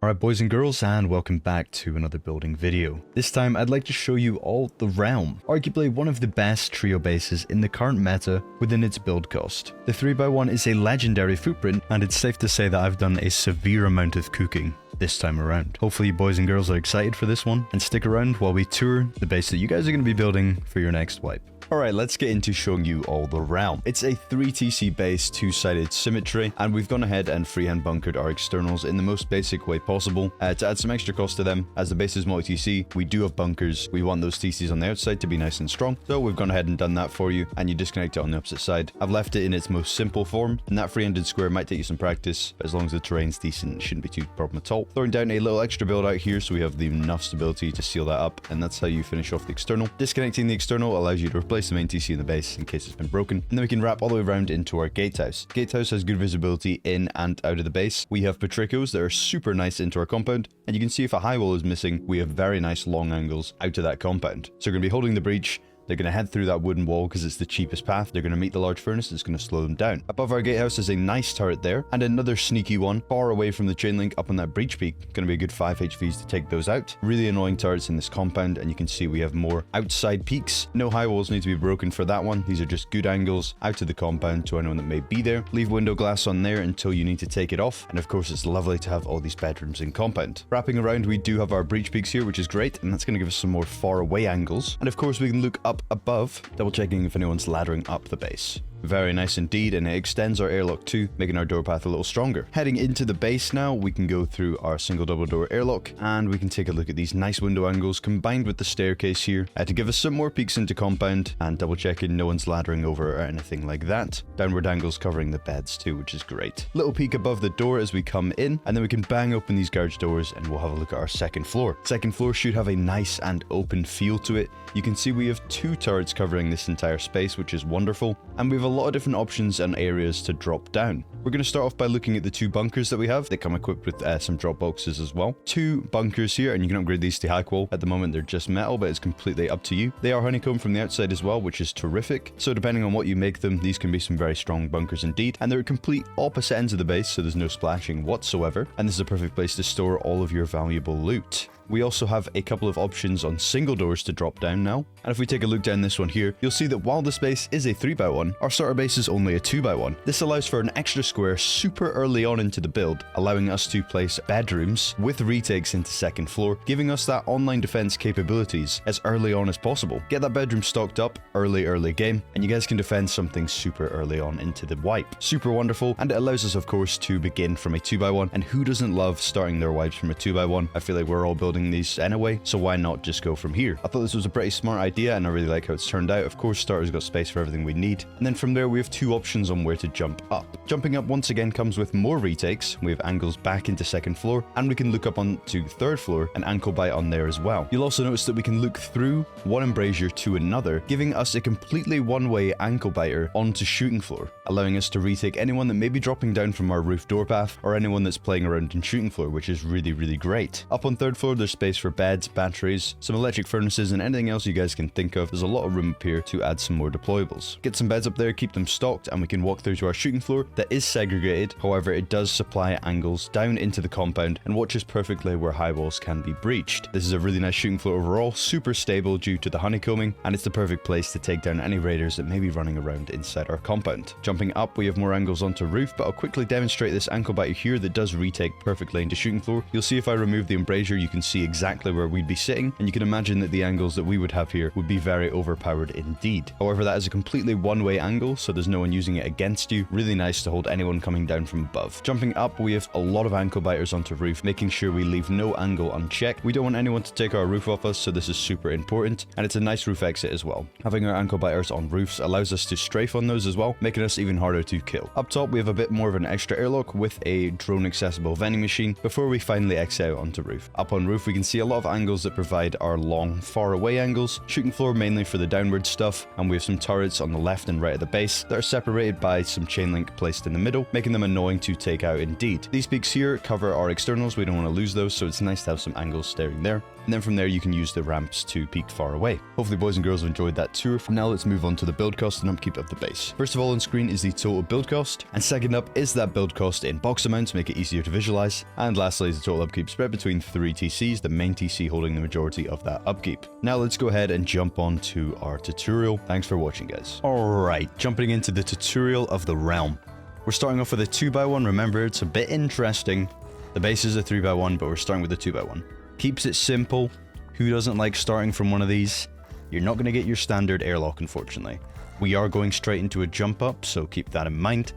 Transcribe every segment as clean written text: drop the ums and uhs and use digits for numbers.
Alright boys and girls, and welcome back to another building video. This time I'd like to show you all the Realm, arguably one of the best trio bases in the current meta within its build cost. The 3x1 is a legendary footprint, and it's safe to say that I've done a severe amount of cooking this time around. Hopefully you boys and girls are excited for this one, and stick around while we tour the base that you guys are going to be building for your next wipe. Alright, let's get into showing you all the Realm. It's a 3TC base, two-sided symmetry, and we've gone ahead and freehand bunkered our externals in the most basic way possible to add some extra cost to them. As the base is multi-TC, we do have bunkers. We want those TCs on the outside to be nice and strong, so we've gone ahead and done that for you, and you disconnect it on the opposite side. I've left it in its most simple form, and that free-handed square might take you some practice, but as long as the terrain's decent, it shouldn't be too problem at all. Throwing down a little extra build out here so we have the enough stability to seal that up, and that's how you finish off the external. Disconnecting the external allows you to replace the main TC in the base in case it's been broken, and then we can wrap all the way around into our gatehouse. Gatehouse has good visibility in and out of the base. We have Patricos that are super nice into our compound, and you can see if a high wall is missing, we have very nice long angles out of that compound. So we're going to be holding the breach. They're going to head through that wooden wall because it's the cheapest path. They're going to meet the large furnace that's going to slow them down. Above our gatehouse is a nice turret there, and another sneaky one far away from the chain link up on that breach peak. Going to be a good 5 HVs to take those out. Really annoying turrets in this compound, and you can see we have more outside peaks. No high walls need to be broken for that one. These are just good angles out of the compound to anyone that may be there. Leave window glass on there until you need to take it off, and of course it's lovely to have all these bedrooms in compound. Wrapping around, we do have our breach peaks here, which is great, and that's going to give us some more far away angles. And of course we can look up above, double checking if anyone's laddering up the base. Very nice indeed, and it extends our airlock too, making our door path a little stronger. Heading into the base now, we can go through our single double door airlock, and we can take a look at these nice window angles combined with the staircase here to give us some more peeks into compound, and double checking no one's laddering over or anything like that. Downward angles covering the beds too, which is great. Little peek above the door as we come in, and then we can bang open these garage doors and we'll have a look at our second floor. Second floor should have a nice and open feel to it. You can see we have 2 turrets covering this entire space, which is wonderful, and we have a lot of different options and areas to drop down. We're going to start off by looking at the 2 bunkers that we have. They come equipped with some drop boxes as well. 2 bunkers here, and you can upgrade these to hack wall. At the moment they're just metal, but it's completely up to you. They are honeycomb from the outside as well, which is terrific. So depending on what you make them, these can be some very strong bunkers indeed, and they're at complete opposite ends of the base, so there's no splashing whatsoever, and this is a perfect place to store all of your valuable loot. We also have a couple of options on single doors to drop down now, and if we take a look down this one here, you'll see that while this base is a 3x1, our starter base is only a 2x1. This allows for an extra square super early on into the build, allowing us to place bedrooms with retakes into second floor, giving us that online defense capabilities as early on as possible. Get that bedroom stocked up early game, and you guys can defend something super early on into the wipe. Super wonderful, and it allows us of course to begin from a 2x1, and who doesn't love starting their wipes from a 2x1? I feel like we're all building these anyway, so why not just go from here? I thought this was a pretty smart idea, and I really like how it's turned out. Of course, starter's got space for everything we need, and then from there we have 2 options on where to jump up. Jumping up once again comes with more retakes. We have angles back into second floor, and we can look up onto third floor and ankle bite on there as well. You'll also notice that we can look through one embrasure to another, giving us a completely one-way ankle biter onto shooting floor, allowing us to retake anyone that may be dropping down from our roof door path, or anyone that's playing around in shooting floor, which is really great. Up on third floor, there's space for beds, batteries, some electric furnaces, and anything else you guys can think of. There's a lot of room up here to add some more deployables. Get some beds up there, keep them stocked, and we can walk through to our shooting floor that is segregated. However, it does supply angles down into the compound and watches perfectly where high walls can be breached. This is a really nice shooting floor overall, super stable due to the honeycombing, and it's the perfect place to take down any raiders that may be running around inside our compound. Jumping up, we have more angles onto roof, but I'll quickly demonstrate this ankle biter here that does retake perfectly into shooting floor. You'll see if I remove the embrasure, you can see exactly where we'd be sitting, and you can imagine that the angles that we would have here would be very overpowered indeed. However, that is a completely one-way angle, so there's no one using it against you. Really nice to hold anyone coming down from above. Jumping up, we have a lot of ankle biters onto roof, making sure we leave no angle unchecked. We don't want anyone to take our roof off us, so this is super important, and it's a nice roof exit as well. Having our ankle biters on roofs allows us to strafe on those as well, making us even harder to kill. Up top, we have a bit more of an extra airlock with a drone accessible vending machine before we finally exit out onto roof. Up on roof, we can see a lot of angles that provide our long, far away angles. Shooting floor mainly for the downward stuff, and we have some turrets on the left and right of the base that are separated by some chain link placed in the middle, making them annoying to take out indeed. These peaks here cover our externals. We don't want to lose those, so it's nice to have some angles staring there. And then from there you can use the ramps to peek far away. Hopefully boys and girls have enjoyed that tour. Now let's move on to the build cost and upkeep of the base. First of all on screen is the total build cost, and second up is that build cost in box amount to make it easier to visualize, and lastly is the total upkeep spread between 3 TCs, the main TC holding the majority of that upkeep. Now let's go ahead and jump on to our tutorial. Thanks for watching guys. Alright, jumping into the tutorial of the realm. We're starting off with a 2x1, remember it's a bit interesting. The base is a 3x1, but we're starting with a 2x1. Keeps it simple. Who doesn't like starting from one of these? You're not going to get your standard airlock, unfortunately. We are going straight into a jump up, so keep that in mind.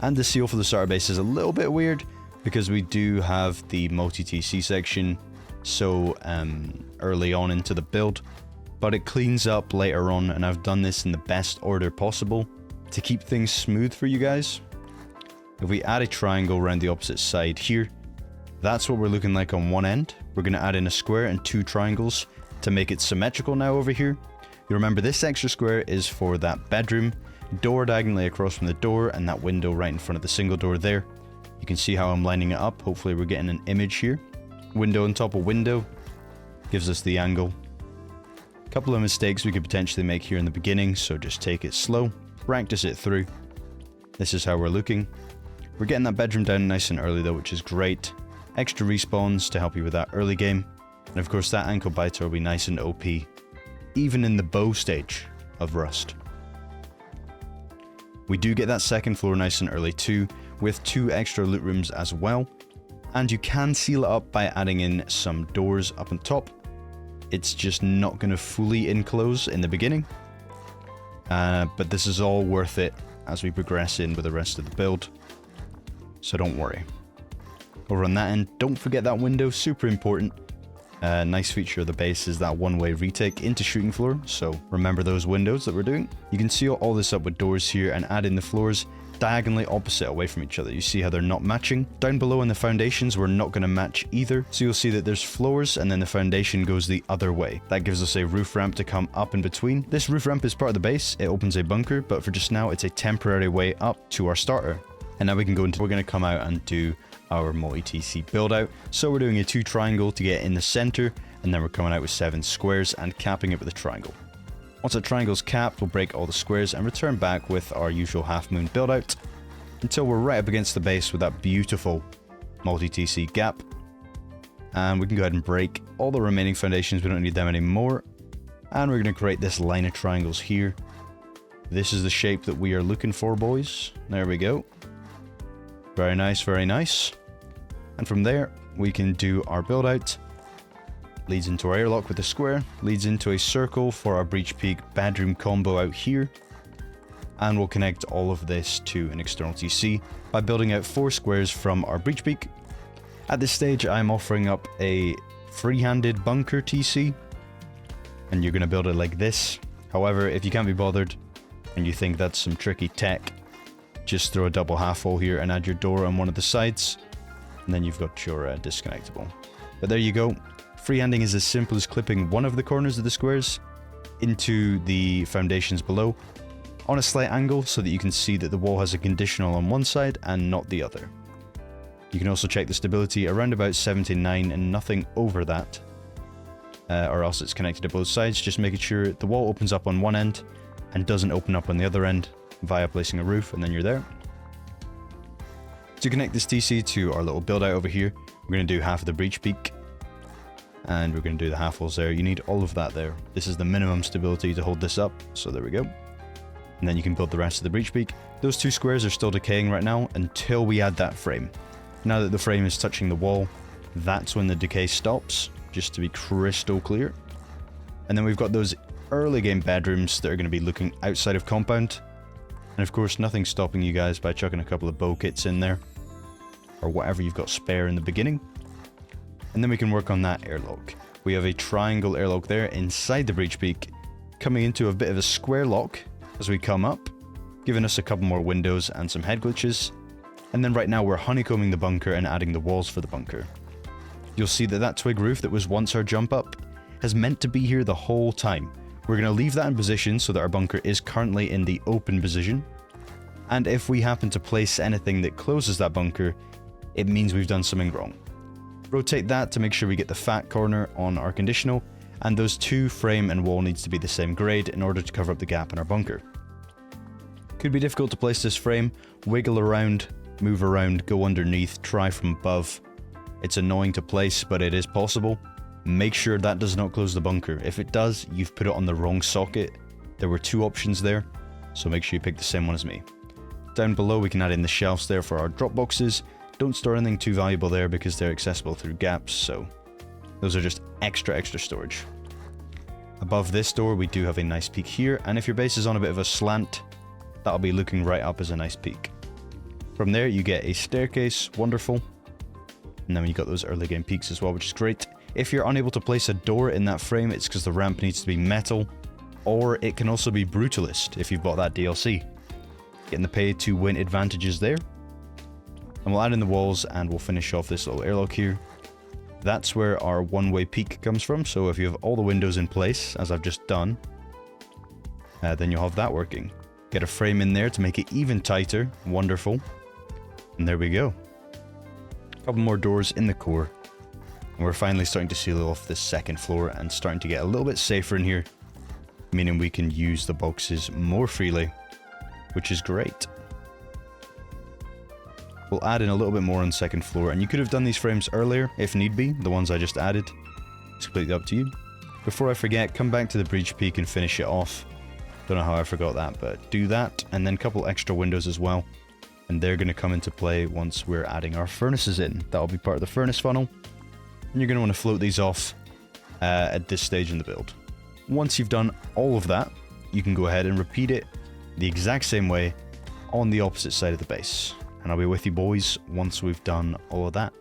And the seal for the starter base is a little bit weird, because we do have the multi-TC section so early on into the build, but it cleans up later on, and I've done this in the best order possible to keep things smooth for you guys. If we add a triangle around the opposite side here, that's what we're looking like on one end. We're going to add in a square and 2 triangles to make it symmetrical now over here. You remember this extra square is for that bedroom, door diagonally across from the door, and that window right in front of the single door there. You can see how I'm lining it up. Hopefully we're getting an image here. Window on top of window gives us the angle. A couple of mistakes we could potentially make here in the beginning, so just take it slow, practice it through. This is how we're looking. We're getting that bedroom down nice and early though, which is great. Extra respawns to help you with that early game. And of course that ankle biter will be nice and OP, even in the bow stage of Rust. We do get that second floor nice and early too, with 2 extra loot rooms as well. And you can seal it up by adding in some doors up on top. It's just not going to fully enclose in the beginning. But this is all worth it as we progress in with the rest of the build. So don't worry. Over on that end, don't forget that window, super important. Nice feature of the base is that one-way retake into shooting floor, so remember those windows that we're doing. You can seal all this up with doors here and add in the floors diagonally opposite away from each other. You see how they're not matching? Down below in the foundations, we're not going to match either, so you'll see that there's floors and then the foundation goes the other way. That gives us a roof ramp to come up in between. This roof ramp is part of the base, it opens a bunker, but for just now it's a temporary way up to our starter. And now we can go into, we're going to come out and do our multi-TC build out. So we're doing a 2 triangle to get in the center, and then we're coming out with 7 squares and capping it with a triangle. Once that triangle's capped, we'll break all the squares and return back with our usual half moon build out until we're right up against the base with that beautiful multi-TC gap. And we can go ahead and break all the remaining foundations, we don't need them anymore. And we're going to create this line of triangles here. This is the shape that we are looking for, boys. There we go. Very nice, very nice. And from there, we can do our build out. Leads into our airlock with a square. Leads into a circle for our breach peak bedroom combo out here. And we'll connect all of this to an external TC by building out 4 squares from our breach peak. At this stage, I'm offering up a free-handed bunker TC. And you're going to build it like this. However, if you can't be bothered and you think that's some tricky tech, just throw a double half hole here and add your door on one of the sides, and then you've got your disconnectable. But there you go. Freehanding is as simple as clipping one of the corners of the squares into the foundations below on a slight angle so that you can see that the wall has a conditional on one side and not the other. You can also check the stability around about 79 and nothing over that, or else it's connected to both sides, just making sure the wall opens up on one end and doesn't open up on the other end via placing a roof, and then you're there. To connect this TC to our little build out over here, we're going to do half of the breach peak, and we're going to do the half holes there. You need all of that there. This is the minimum stability to hold this up, so there we go. And then you can build the rest of the breach peak. Those 2 squares are still decaying right now until we add that frame. Now that the frame is touching the wall, that's when the decay stops, just to be crystal clear. And then we've got those early game bedrooms that are going to be looking outside of compound. And of course, nothing's stopping you guys by chucking a couple of bow kits in there, or whatever you've got spare in the beginning. And then we can work on that airlock. We have a triangle airlock there inside the breach peak, coming into a bit of a square lock as we come up, giving us a couple more windows and some head glitches. And then right now we're honeycombing the bunker and adding the walls for the bunker. You'll see that that twig roof that was once our jump up has meant to be here the whole time. We're going to leave that in position so that our bunker is currently in the open position. And if we happen to place anything that closes that bunker, it means we've done something wrong. Rotate that to make sure we get the fat corner on our conditional, and those two frame and wall needs to be the same grade in order to cover up the gap in our bunker. Could be difficult to place this frame. Wiggle around, move around, go underneath, try from above. It's annoying to place, but it is possible. Make sure that does not close the bunker. If it does, you've put it on the wrong socket. There were two options there, so make sure you pick the same one as me. Down below we can add in the shelves there for our drop boxes. Don't store anything too valuable there because they're accessible through gaps, so those are just extra storage. Above this door we do have a nice peak here, and if your base is on a bit of a slant, that'll be looking right up as a nice peak. From there you get a staircase, wonderful. And then you got those early game peaks as well, which is great. If you're unable to place a door in that frame, it's because the ramp needs to be metal, or it can also be Brutalist if you've bought that DLC. Getting the pay to win advantages there. And we'll add in the walls and we'll finish off this little airlock here. That's where our one-way peak comes from, so if you have all the windows in place, as I've just done, then you'll have that working. Get a frame in there to make it even tighter, wonderful. And there we go. A couple more doors in the core. And we're finally starting to seal off this second floor and starting to get a little bit safer in here, meaning we can use the boxes more freely, which is great. We'll add in a little bit more on the second floor, and you could have done these frames earlier if need be, the ones I just added. It's completely up to you. Before I forget, come back to the breach peak and finish it off. Don't know how I forgot that, but do that, and then a couple extra windows as well. And they're going to come into play once we're adding our furnaces in. That'll be part of the furnace funnel. And you're going to want to float these off at this stage in the build. Once you've done all of that, you can go ahead and repeat it the exact same way on the opposite side of the base. And I'll be with you boys once we've done all of that.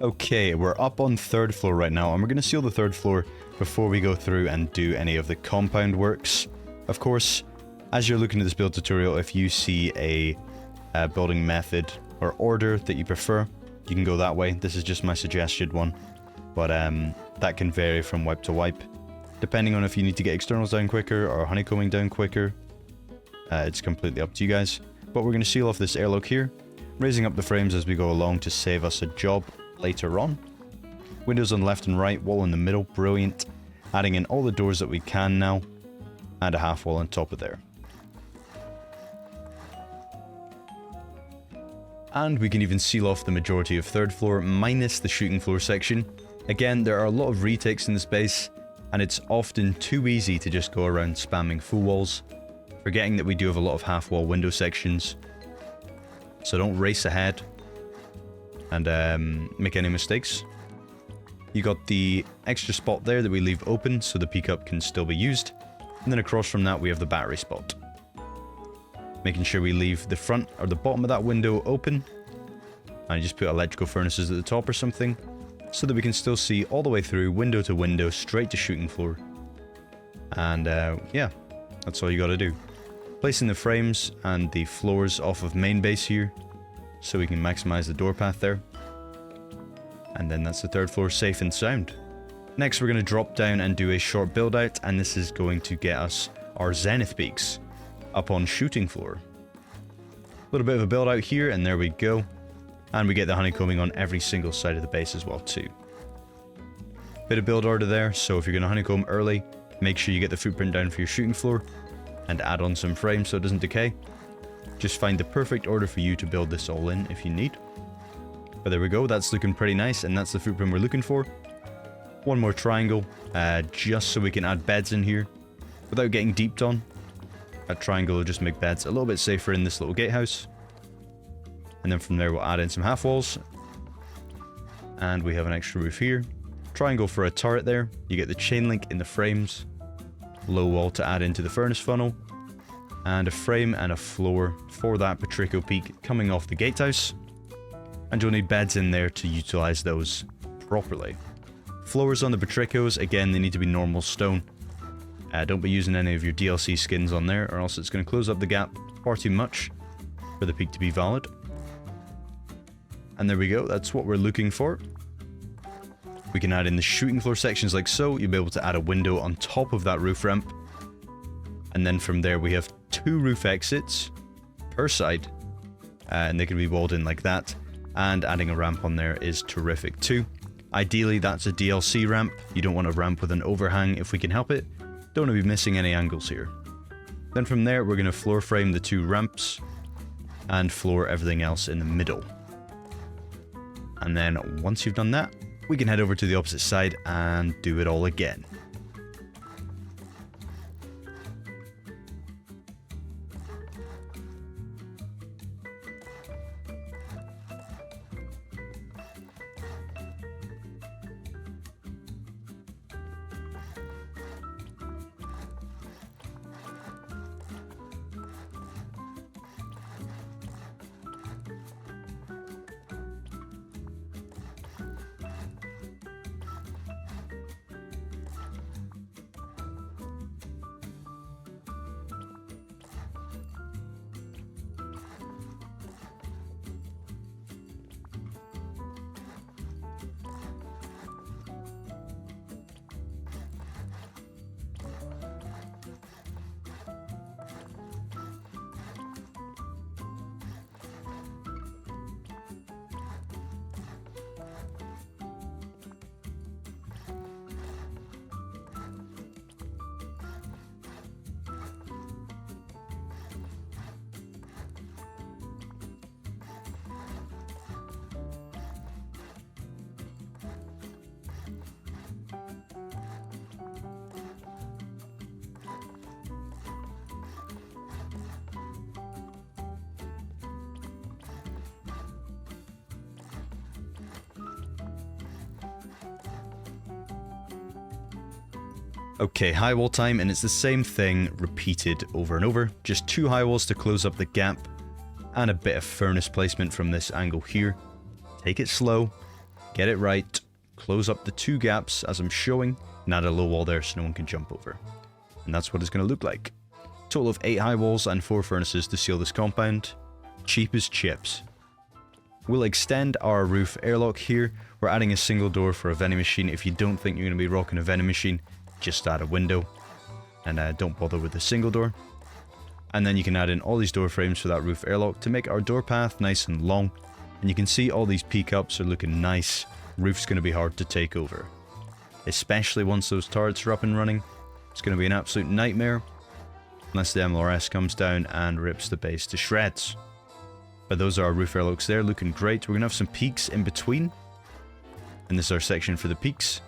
Okay, we're up on 3rd floor right now, and we're going to seal the 3rd floor before we go through and do any of the compound works. Of course, as you're looking at this build tutorial, if you see a building method or order that you prefer, you can go that way. This is just my suggested one, but that can vary from wipe to wipe, depending on if you need to get externals down quicker or honeycombing down quicker. It's completely up to you guys. But we're going to seal off this airlock here, raising up the frames as we go along to save us a job later on. Windows on left and right, wall in the middle, brilliant. Adding in all the doors that we can now, and a half wall on top of there. And we can even seal off the majority of 3rd floor, minus the shooting floor section. Again, there are a lot of retakes in this base, and it's often too easy to just go around spamming full walls, forgetting that we do have a lot of half wall window sections. So don't race ahead and make any mistakes. You got the extra spot there that we leave open so the pickup can still be used. And then across from that we have the battery spot. Making sure we leave the front or the bottom of that window open. And just put electrical furnaces at the top or something, so that we can still see all the way through, window to window, straight to shooting floor. And yeah, that's all you gotta do. Placing the frames and the floors off of Mainbase here, so we can maximize the door path there. And then that's the 3rd floor safe and sound. Next we're going to drop down and do a short build out, and this is going to get us our zenith peaks up on shooting floor. A little bit of a build out here, and there we go. And we get the honeycombing on every single side of the base as well too. Bit of build order there, so if you're going to honeycomb early, make sure you get the footprint down for your shooting floor and add on some frames so it doesn't decay. Just find the perfect order for you to build this all in if you need. But there we go, that's looking pretty nice, and that's the footprint we're looking for. One more triangle, just so we can add beds in here without getting deeped on. That triangle will just make beds a little bit safer in this little gatehouse. And then from there we'll add in some half walls. And we have an extra roof here. Triangle for a turret there. You get the chain link in the frames. Low wall to add into the furnace funnel. And a frame and a floor for that Patrico peak coming off the gatehouse. And you'll need beds in there to utilize those properly. Floors on the Patricos, again, they need to be normal stone. Don't be using any of your DLC skins on there, or else it's going to close up the gap far too much for the peak to be valid. And there we go, that's what we're looking for. We can add in the shooting floor sections like so. You'll be able to add a window on top of that roof ramp. And then from there we have 2 roof exits per side. And they can be walled in like that. And adding a ramp on there is terrific too. Ideally that's a DLC ramp. You don't want a ramp with an overhang if we can help it. Don't want to be missing any angles here. Then from there we're going to floor frame the 2 ramps and floor everything else in the middle. And then once you've done that, we can head over to the opposite side and do it all again. Okay, high wall time, and it's the same thing repeated over and over. Just 2 high walls to close up the gap, and a bit of furnace placement from this angle here. Take it slow, Get it right, close up the 2 gaps as I'm showing, and add a low wall there so no one can jump over. And that's what it's going to look like. Total of 8 high walls and 4 furnaces to seal this compound. Cheap as chips. We'll extend our roof airlock here. We're adding a single door for a vending machine. If you don't think you're going to be rocking a vending machine, just add a window. And don't bother with the single door. And then you can add in all these door frames for that roof airlock to make our door path nice and long. And you can see all these peak ups are looking nice. Roof's going to be hard to take over. Especially once those turrets are up and running. It's going to be an absolute nightmare. Unless the MLRS comes down and rips the base to shreds. But those are our roof airlocks there, looking great. We're going to have some peaks in between. And this is our section for the peaks.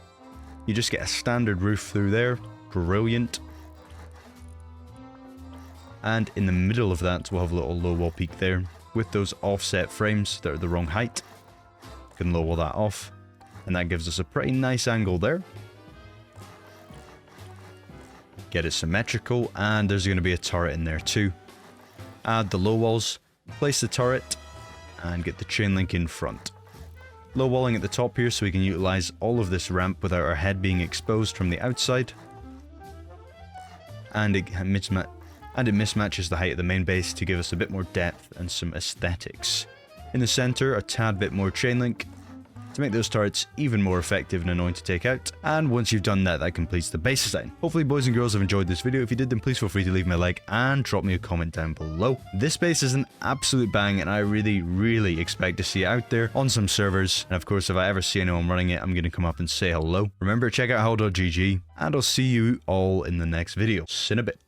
You just get a standard roof through there. Brilliant. And in the middle of that, we'll have a little low wall peak there. With those offset frames that are the wrong height. You can low wall that off. And that gives us a pretty nice angle there. Get it symmetrical, and there's going to be a turret in there too. Add the low walls, place the turret, and get the chain link in front. Low walling at the top here so we can utilize all of this ramp without our head being exposed from the outside. And it mismatches the height of the main base to give us a bit more depth and some aesthetics. In the center, a tad bit more chain link to make those turrets even more effective and annoying to take out. And once you've done that, that completes the base design. Hopefully boys and girls have enjoyed this video. If you did, then please feel free to leave me a like and drop me a comment down below. This base is an absolute bang, and I really expect to see it out there on some servers. And of course, if I ever see anyone running it, I'm going to come up and say hello. Remember, check out howl.gg, and I'll see you all in the next video. See you in a bit.